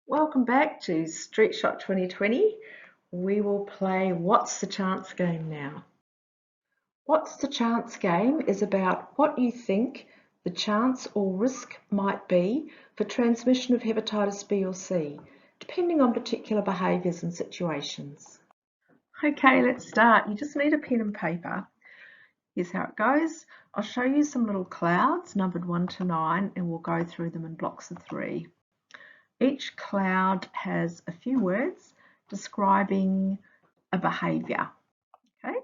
Welcome back to StreetShot 2020. We will play What's the Chance game now. What's the Chance game is about what you think the chance or risk might be for transmission of hepatitis B or C, depending on particular behaviours and situations. Okay, let's start. You just need a pen and paper. Here's how it goes. I'll show you some little clouds numbered 1 to 9 and we'll go through them in blocks of 3. Each cloud has a few words describing a behaviour. Okay?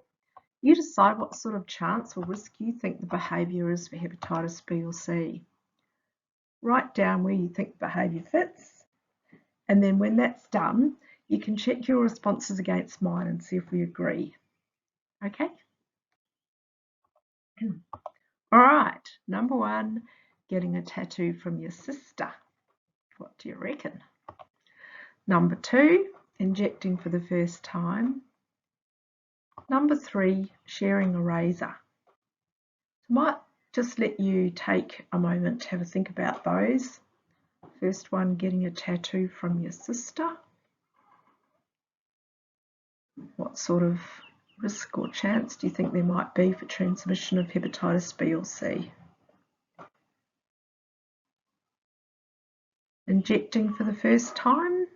You decide what sort of chance or risk you think the behaviour is for hepatitis B or C. Write down where you think the behaviour fits, and then when that's done, you can check your responses against mine and see if we agree. Okay? All right, number 1, getting a tattoo from your sister. What do you reckon? Number 2, injecting for the first time. Number 3, sharing a razor. I might just let you take a moment to have a think about those. First one, getting a tattoo from your sister. What sort of risk or chance do you think there might be for transmission of hepatitis B or C? Injecting for the first time.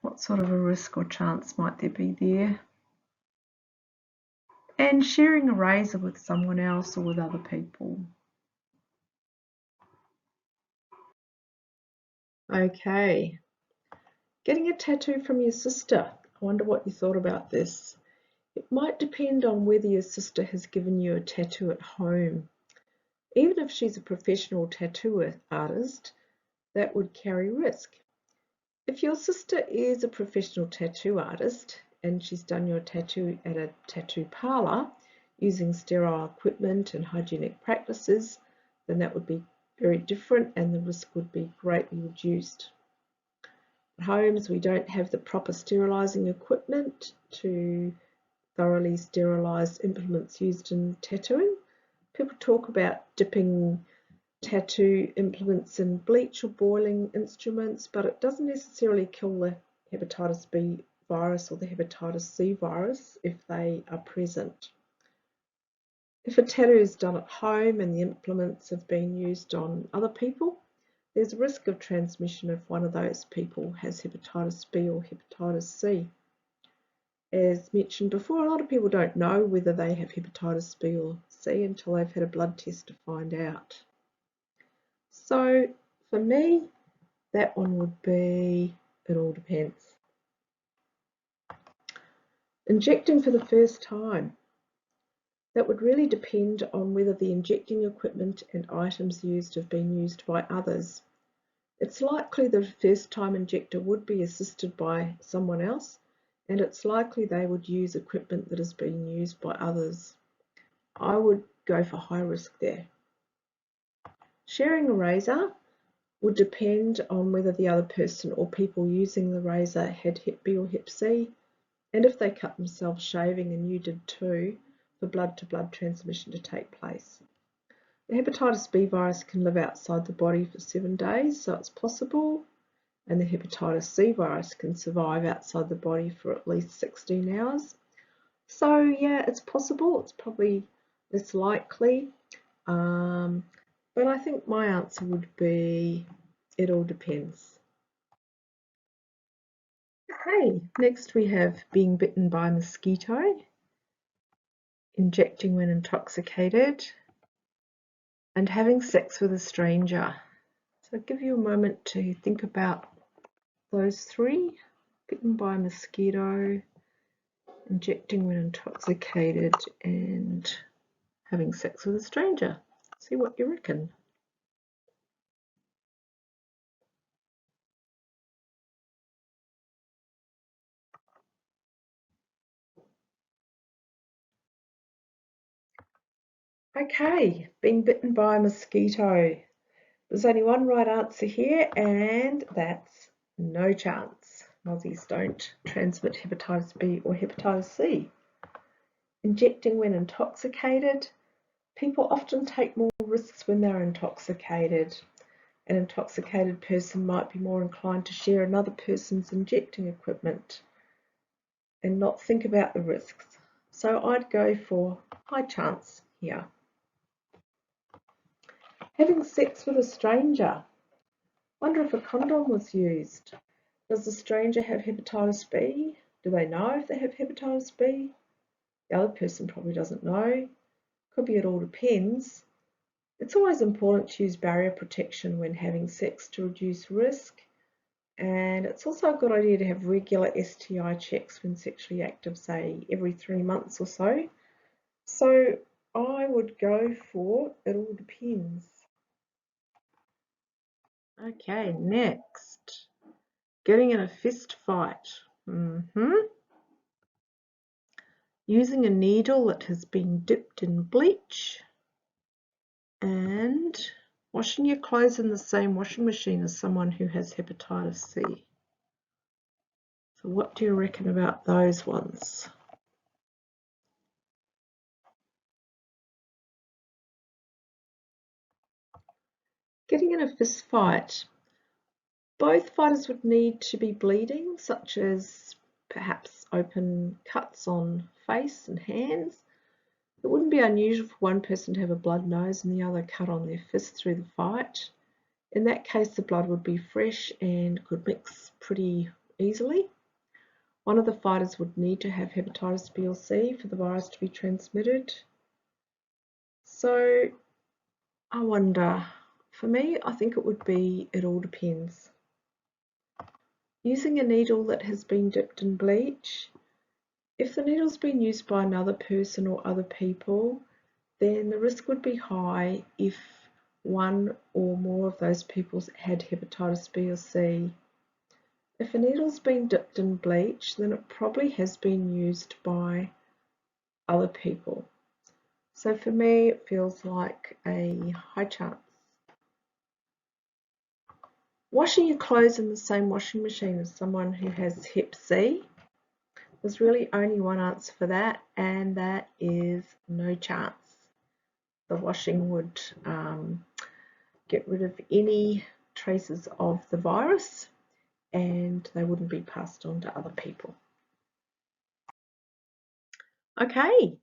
What sort of a risk or chance might there be there? And sharing a razor with someone else or with other people. Okay, getting a tattoo from your sister. I wonder what you thought about this. It might depend on whether your sister has given you a tattoo at home. Even if she's a professional tattoo artist, that would carry risk. If your sister is a professional tattoo artist and she's done your tattoo at a tattoo parlour using sterile equipment and hygienic practices, then that would be very different and the risk would be greatly reduced. At homes, we don't have the proper sterilising equipment to thoroughly sterilise implements used in tattooing. People talk about dipping tattoo implements in bleach or boiling instruments, but it doesn't necessarily kill the hepatitis B virus or the hepatitis C virus if they are present. If a tattoo is done at home and the implements have been used on other people, there's a risk of transmission if one of those people has hepatitis B or hepatitis C. As mentioned before, a lot of people don't know whether they have hepatitis B or C until they've had a blood test to find out. So for me, that one would be, it all depends. Injecting for the first time. That would really depend on whether the injecting equipment and items used have been used by others. It's likely that a first-time injector would be assisted by someone else, and it's likely they would use equipment that has been used by others. I would go for high risk there. Sharing a razor would depend on whether the other person or people using the razor had Hep B or Hep C, and if they cut themselves shaving and you did too, for blood-to-blood transmission to take place. The hepatitis B virus can live outside the body for 7 days, so it's possible, and the hepatitis C virus can survive outside the body for at least 16 hours. So yeah, it's possible, it's probably less likely, but I think my answer would be, it all depends. Okay, next we have being bitten by a mosquito, injecting when intoxicated, and having sex with a stranger. So I'll give you a moment to think about those 3. Bitten by a mosquito, injecting when intoxicated, and having sex with a stranger. See what you reckon. Okay, being bitten by a mosquito. There's only one right answer here, and that's no chance. Mozzies don't transmit hepatitis B or hepatitis C. Injecting when intoxicated. People often take more risks when they're intoxicated. An intoxicated person might be more inclined to share another person's injecting equipment and not think about the risks. So I'd go for high chance here. Having sex with a stranger. Wonder if a condom was used. Does the stranger have hepatitis B? Do they know if they have hepatitis B? The other person probably doesn't know. Could be it all depends. It's always important to use barrier protection when having sex to reduce risk. And it's also a good idea to have regular STI checks when sexually active, say every 3 months or so. So I would go for it all depends. Okay, next. Getting in a fist fight. Using a needle that has been dipped in bleach. And washing your clothes in the same washing machine as someone who has hepatitis C. So what do you reckon about those ones? Getting in a fist fight. Both fighters would need to be bleeding, such as perhaps open cuts on face and hands. It wouldn't be unusual for one person to have a blood nose and the other cut on their fist through the fight. In that case, the blood would be fresh and could mix pretty easily. One of the fighters would need to have hepatitis B or C for the virus to be transmitted. So I wonder, for me, I think it would be, it all depends. Using a needle that has been dipped in bleach. If the needle's been used by another person or other people, then the risk would be high if one or more of those people had hepatitis B or C. If a needle's been dipped in bleach, then it probably has been used by other people. So for me, it feels like a high chance. Washing your clothes in the same washing machine as someone who has Hep C. There's really only one answer for that, and that is no chance. The washing would get rid of any traces of the virus and they wouldn't be passed on to other people. Okay,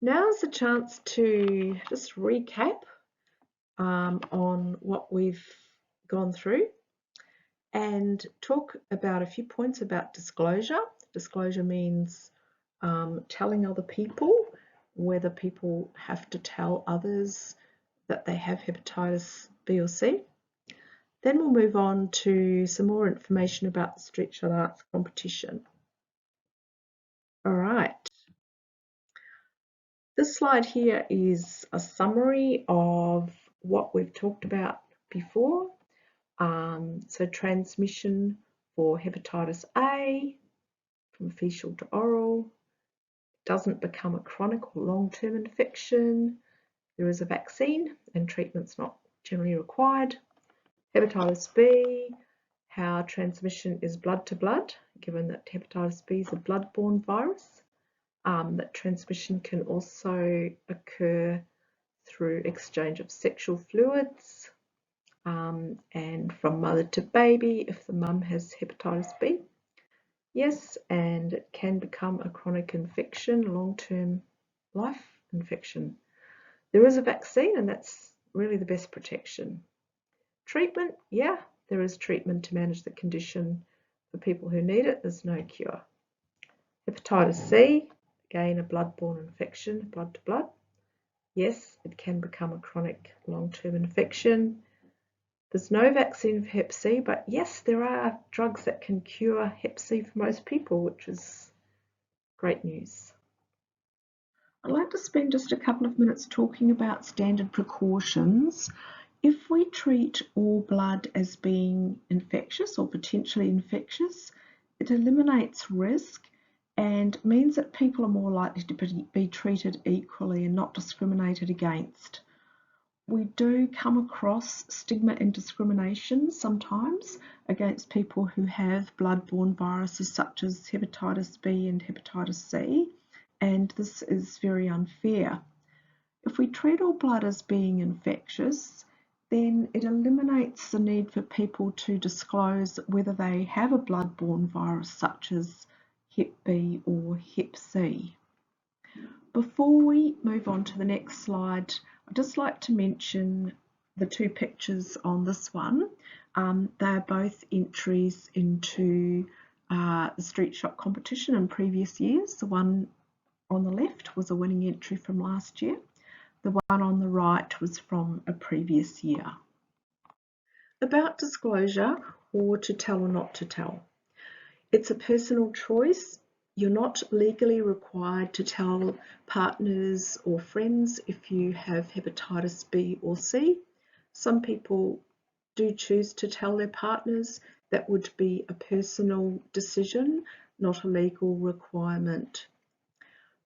now's the chance to just recap on what we've gone through and talk about a few points about disclosure. Disclosure means telling other people, whether people have to tell others that they have hepatitis B or C. Then we'll move on to some more information about the StreetShot Arts competition. All right. This slide here is a summary of what we've talked about before. So transmission for hepatitis A from fecal to oral doesn't become a chronic or long-term infection. There is a vaccine and treatment's not generally required. Hepatitis B, how transmission is blood to blood, given that hepatitis B is a blood-borne virus. That transmission can also occur through exchange of sexual fluids and from mother to baby if the mum has hepatitis B. Yes, and it can become a chronic infection, long-term life infection. There is a vaccine and that's really the best protection. Treatment, yeah, there is treatment to manage the condition for people who need it. There's no cure. Hepatitis C, again a blood-borne infection, blood to blood. Yes, it can become a chronic long-term infection. There's no vaccine for Hep C, but yes, there are drugs that can cure Hep C for most people, which is great news. I'd like to spend just a couple of minutes talking about standard precautions. If we treat all blood as being infectious or potentially infectious, it eliminates risk and means that people are more likely to be treated equally and not discriminated against. We do come across stigma and discrimination sometimes against people who have blood-borne viruses such as hepatitis B and hepatitis C, and this is very unfair. If we treat all blood as being infectious, then it eliminates the need for people to disclose whether they have a blood-borne virus such as Hep B or Hep C. Before we move on to the next slide, I'd just like to mention the two pictures on this one. They're both entries into the StreetShot competition in previous years. The one on the left was a winning entry from last year. The one on the right was from a previous year. About disclosure, or to tell or not to tell. It's a personal choice. You're not legally required to tell partners or friends if you have hepatitis B or C. Some people do choose to tell their partners. That would be a personal decision, not a legal requirement.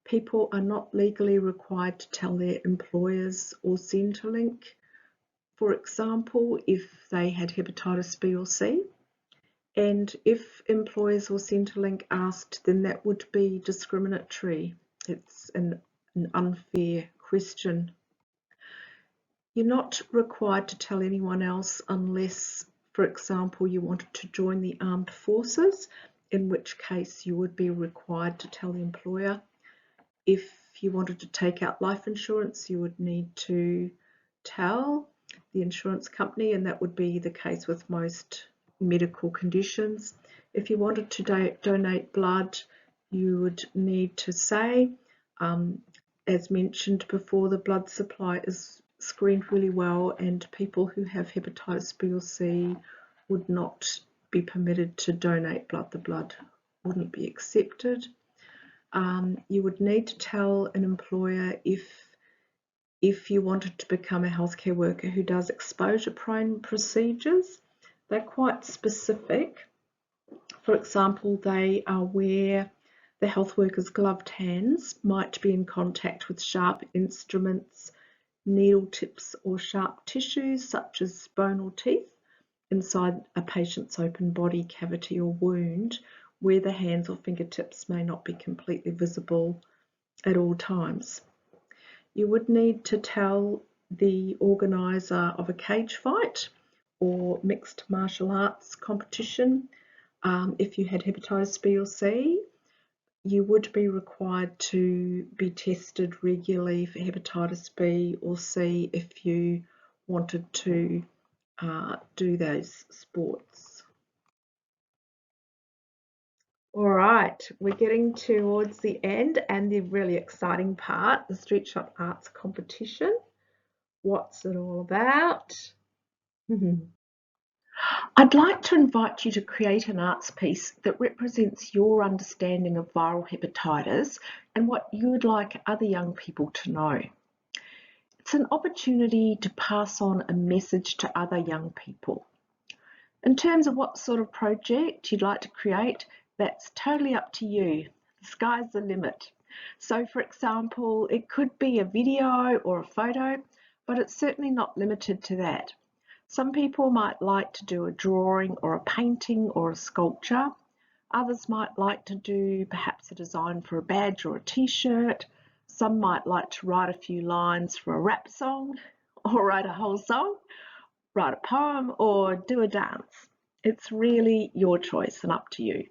People are not legally required to tell their employers or Centrelink, for example, if they had hepatitis B or C. And if employers or Centrelink asked, then that would be discriminatory. It's an unfair question. You're not required to tell anyone else unless, for example, you wanted to join the armed forces, in which case you would be required to tell the employer. If you wanted to take out life insurance, you would need to tell the insurance company, and that would be the case with most medical conditions. If you wanted to donate blood, you would need to say, as mentioned before, the blood supply is screened really well, and people who have hepatitis B or C would not be permitted to donate blood. The blood wouldn't be accepted. You would need to tell an employer if you wanted to become a healthcare worker who does exposure-prone procedures. They're quite specific. For example, they are where the health worker's gloved hands might be in contact with sharp instruments, needle tips or sharp tissues such as bone or teeth inside a patient's open body cavity or wound, where the hands or fingertips may not be completely visible at all times. You would need to tell the organiser of a cage fight or mixed martial arts competition. If you had hepatitis B or C, you would be required to be tested regularly for hepatitis B or C if you wanted to do those sports. All right, we're getting towards the end and the really exciting part, the StreetShot Arts competition. What's it all about? I'd like to invite you to create an arts piece that represents your understanding of viral hepatitis and what you would like other young people to know. It's an opportunity to pass on a message to other young people. In terms of what sort of project you'd like to create, that's totally up to you. The sky's the limit. So for example, it could be a video or a photo, but it's certainly not limited to that. Some people might like to do a drawing or a painting or a sculpture. Others might like to do perhaps a design for a badge or a t-shirt. Some might like to write a few lines for a rap song, or write a whole song, write a poem, or do a dance. It's really your choice and up to you.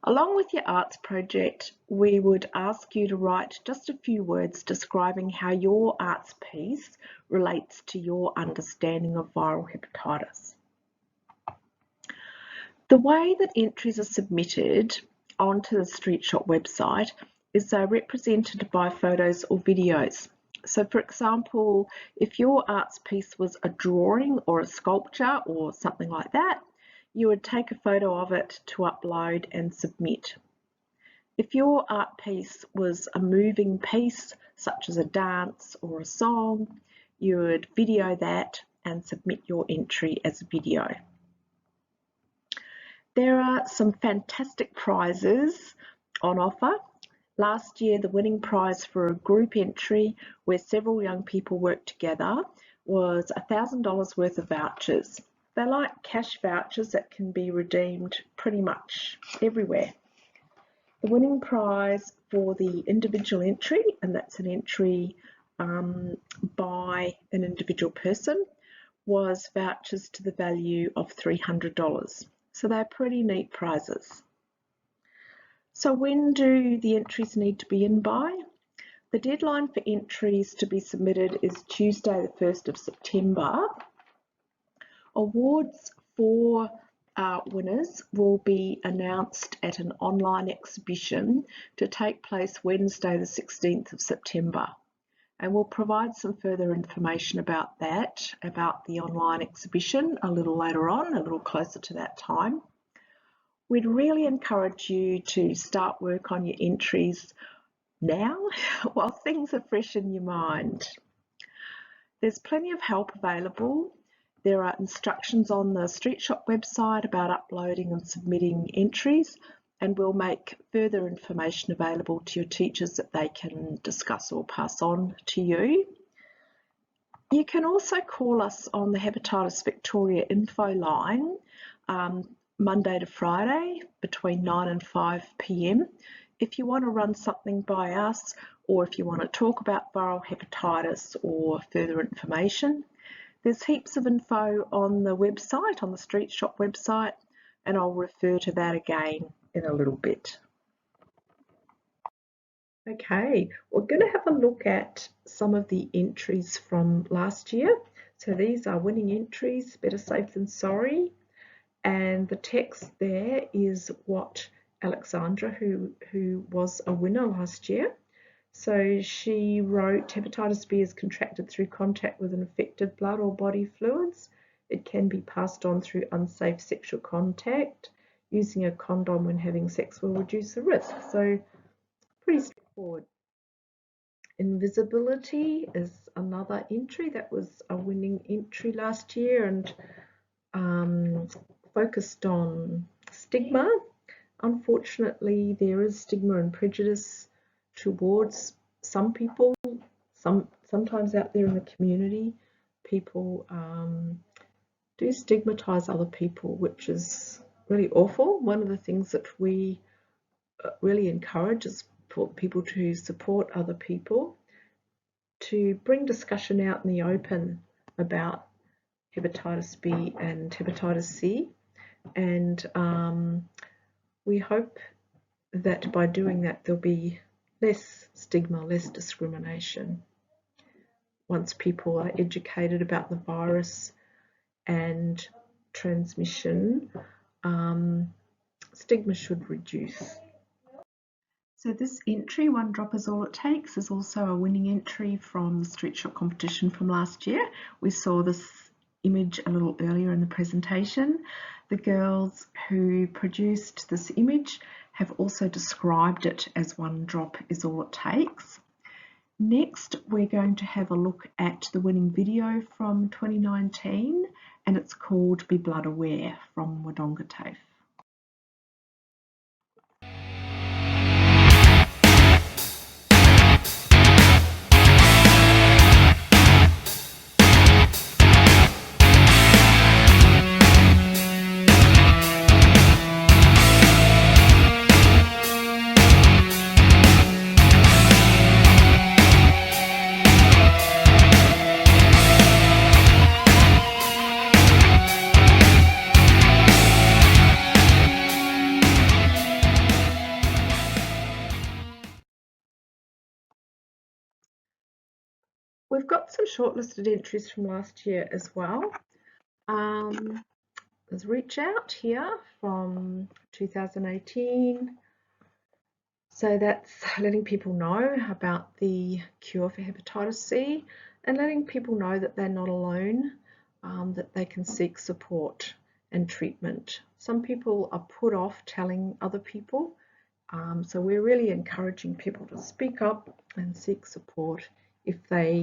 Along with your arts project, we would ask you to write just a few words describing how your arts piece relates to your understanding of viral hepatitis. The way that entries are submitted onto the StreetShot website is they're represented by photos or videos. So for example, if your arts piece was a drawing or a sculpture or something like that, you would take a photo of it to upload and submit. If your art piece was a moving piece, such as a dance or a song, you would video that and submit your entry as a video. There are some fantastic prizes on offer. Last year, the winning prize for a group entry where several young people worked together was $1,000 worth of vouchers. They're like cash vouchers that can be redeemed pretty much everywhere. The winning prize for the individual entry, and that's an entry by an individual person was vouchers to the value of $300. So they're pretty neat prizes. So when do the entries need to be in by? The deadline for entries to be submitted is Tuesday the 1st of September. Awards for winners will be announced at an online exhibition to take place Wednesday the 16th of September. And we'll provide some further information about that, about the online exhibition a little later on, a little closer to that time. We'd really encourage you to start work on your entries now while things are fresh in your mind. There's plenty of help available. There are instructions on the StreetShot website about uploading and submitting entries, and we'll make further information available to your teachers that they can discuss or pass on to you. You can also call us on the Hepatitis Victoria info line Monday to Friday between 9 and 5 p.m. if you want to run something by us, or if you want to talk about viral hepatitis or further information. There's heaps of info on the website, on the StreetShot website, and I'll refer to that again in a little bit. Okay, we're going to have a look at some of the entries from last year. So these are winning entries, better safe than sorry. And the text there is what Alexandra, who was a winner last year. So she wrote, hepatitis B is contracted through contact with infected blood or body fluids. It can be passed on through unsafe sexual contact. Using a condom when having sex will reduce the risk. So pretty straightforward. Invisibility is another entry that was a winning entry last year, and focused on stigma. Unfortunately, there is stigma and prejudice towards some people, sometimes out there in the community. People do stigmatise other people, which is really awful. One of the things that we really encourage is for people to support other people, to bring discussion out in the open about hepatitis B and hepatitis C, and we hope that by doing that there'll be less stigma, less discrimination. Once people are educated about the virus and transmission, stigma should reduce. So this entry, one drop is all it takes, is also a winning entry from the StreetShot competition from last year. We saw this image a little earlier in the presentation. The girls who produced this image have also described it as one drop is all it takes. Next, we're going to have a look at the winning video from 2019, and it's called Be Blood Aware from Wodonga TAFE. We've got some shortlisted entries from last year as well. There's Reach Out here from 2018. So that's letting people know about the cure for hepatitis C and letting people know that they're not alone, that they can seek support and treatment. Some people are put off telling other people, so we're really encouraging people to speak up and seek support if they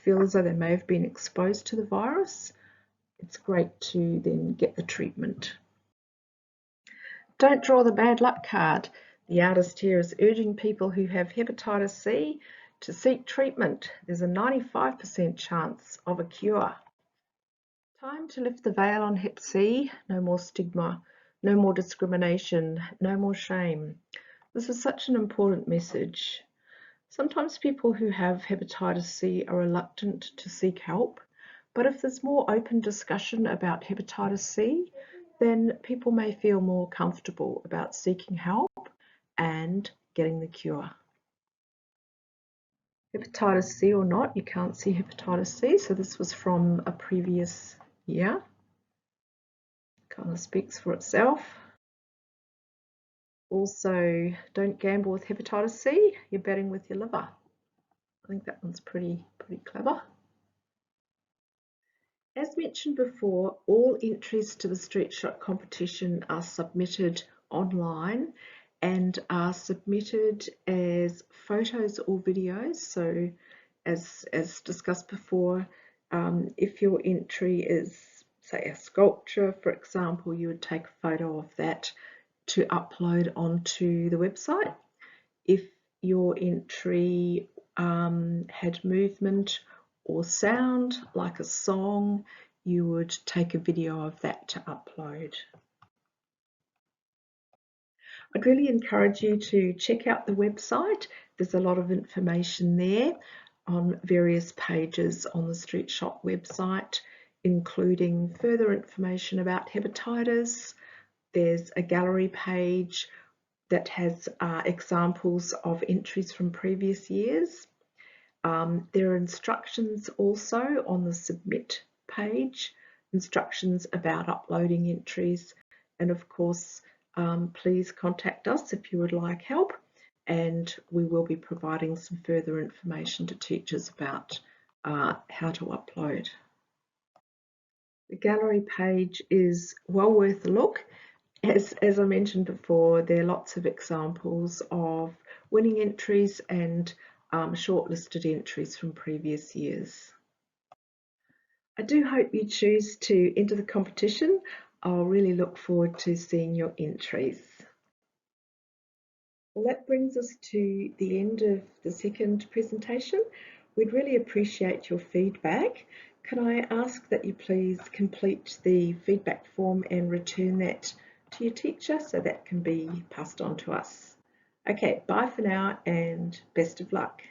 feel as though they may have been exposed to the virus. It's great to then get the treatment. Don't draw the bad luck card. The artist here is urging people who have hepatitis C to seek treatment. There's a 95% chance of a cure. Time to lift the veil on Hep C. No more stigma, no more discrimination, no more shame. This is such an important message. Sometimes people who have hepatitis C are reluctant to seek help, but if there's more open discussion about hepatitis C, then people may feel more comfortable about seeking help and getting the cure. Hepatitis C or not, you can't see hepatitis C, so this was from a previous year. Kind of speaks for itself. Also, don't gamble with hepatitis C, you're betting with your liver. I think that one's pretty clever. As mentioned before, all entries to the StreetShot competition are submitted online and are submitted as photos or videos. So as discussed before, if your entry is, say, a sculpture, for example, you would take a photo of that to upload onto the website. If your entry had movement or sound, like a song, you would take a video of that to upload. I'd really encourage you to check out the website. There's a lot of information there on various pages on the StreetShot website, including further information about hepatitis. There's a gallery page that has examples of entries from previous years. There are instructions also on the submit page, instructions about uploading entries, and of course please contact us if you would like help, and we will be providing some further information to teachers about how to upload. The gallery page is well worth a look. As I mentioned before, there are lots of examples of winning entries and shortlisted entries from previous years. I do hope you choose to enter the competition. I'll really look forward to seeing your entries. Well, that brings us to the end of the second presentation. We'd really appreciate your feedback. Can I ask that you please complete the feedback form and return that to your teacher so that can be passed on to us. Okay, bye for now and best of luck.